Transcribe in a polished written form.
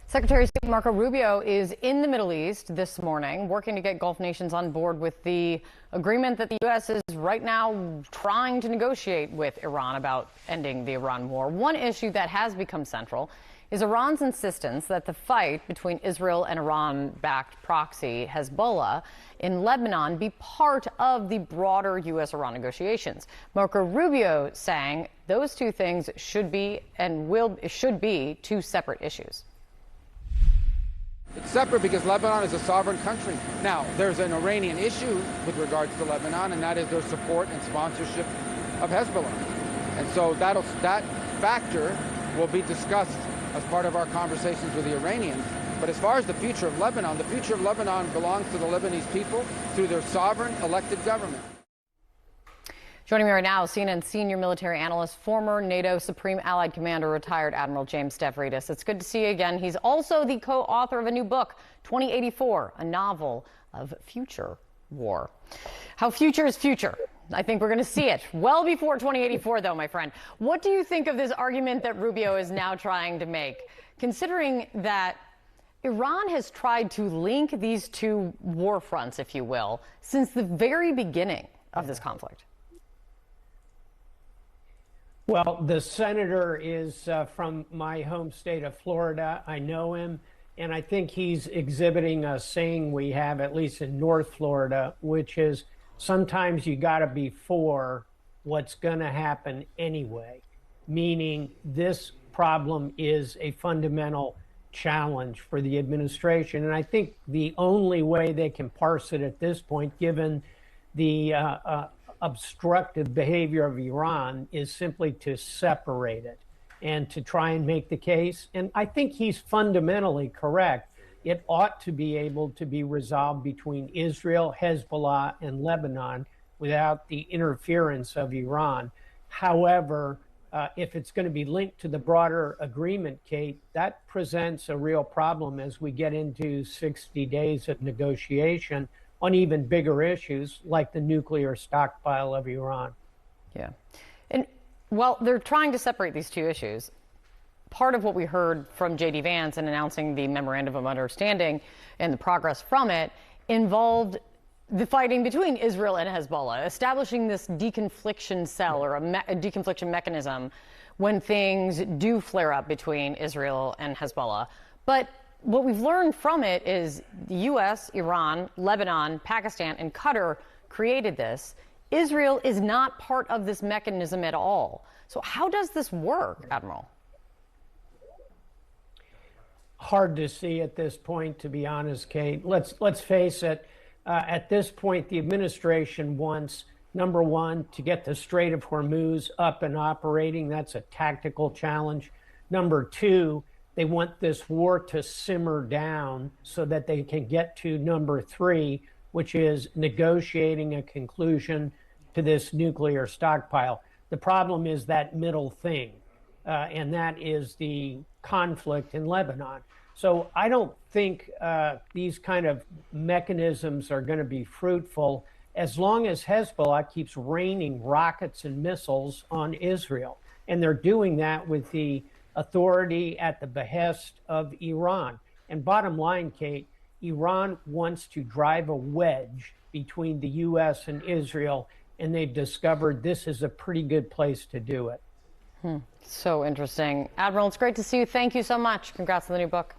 Secretary of State Marco Rubio is in the Middle East this morning, working to get Gulf nations on board with the agreement that the U.S. is right now trying to negotiate with Iran about ending the Iran war. One issue that has become central is Iran's insistence that the fight between Israel and Iran-backed proxy Hezbollah in Lebanon be part of the broader U.S.-Iran negotiations. Marco Rubio saying those two things should be two separate issues. It's separate because Lebanon is a sovereign country. Now, there's an Iranian issue with regards to Lebanon, and that is their support and sponsorship of Hezbollah. And so that factor will be discussed as part of our conversations with the Iranians. But as far as the future of Lebanon belongs to the Lebanese people through their sovereign elected government. Joining me right now, CNN senior military analyst, former NATO Supreme Allied Commander, retired Admiral James Stavridis. It's good to see you again. He's also the co-author of a new book, 2084, a novel of future war. How future is future. I think we're going to see it well before 2084, though, my friend. What do you think of this argument that Rubio is now trying to make, considering that Iran has tried to link these two war fronts, if you will, since the very beginning of this conflict? Well, the senator is from my home state of Florida. I know him, and I think he's exhibiting a saying we have, at least in North Florida, which is sometimes you got to be for what's going to happen anyway, meaning this problem is a fundamental challenge for the administration. And I think the only way they can parse it at this point, given the obstructive behavior of Iran, is simply to separate it and to try and make the case. And I think he's fundamentally correct. It ought to be able to be resolved between Israel, Hezbollah, and Lebanon without the interference of Iran. However, if it's going to be linked to the broader agreement, Kate, that presents a real problem as we get into 60 days of negotiation on even bigger issues like the nuclear stockpile of Iran. Yeah. And while they're trying to separate these two issues, part of what we heard from J.D. Vance in announcing the memorandum of understanding and the progress from it involved the fighting between Israel and Hezbollah, establishing this deconfliction cell or a deconfliction mechanism when things do flare up between Israel and Hezbollah. But what we've learned from it is the U.S., Iran, Lebanon, Pakistan, and Qatar created this. Israel is not part of this mechanism at all. So how does this work, Admiral? Hard to see at this point, to be honest, Kate. Let's face it. At this point, the administration wants, number one, to get the Strait of Hormuz up and operating. That's a tactical challenge. Number two, they want this war to simmer down so that they can get to number three, which is negotiating a conclusion to this nuclear stockpile. The problem is that middle thing, and that is the conflict in Lebanon. So I don't think these kind of mechanisms are going to be fruitful as long as Hezbollah keeps raining rockets and missiles on Israel. And they're doing that with the authority at the behest of Iran. And bottom line, Kate, Iran wants to drive a wedge between the U.S. and Israel, and they've discovered this is a pretty good place to do it. So interesting. Admiral, it's great to see you. Thank you so much. Congrats on the new book.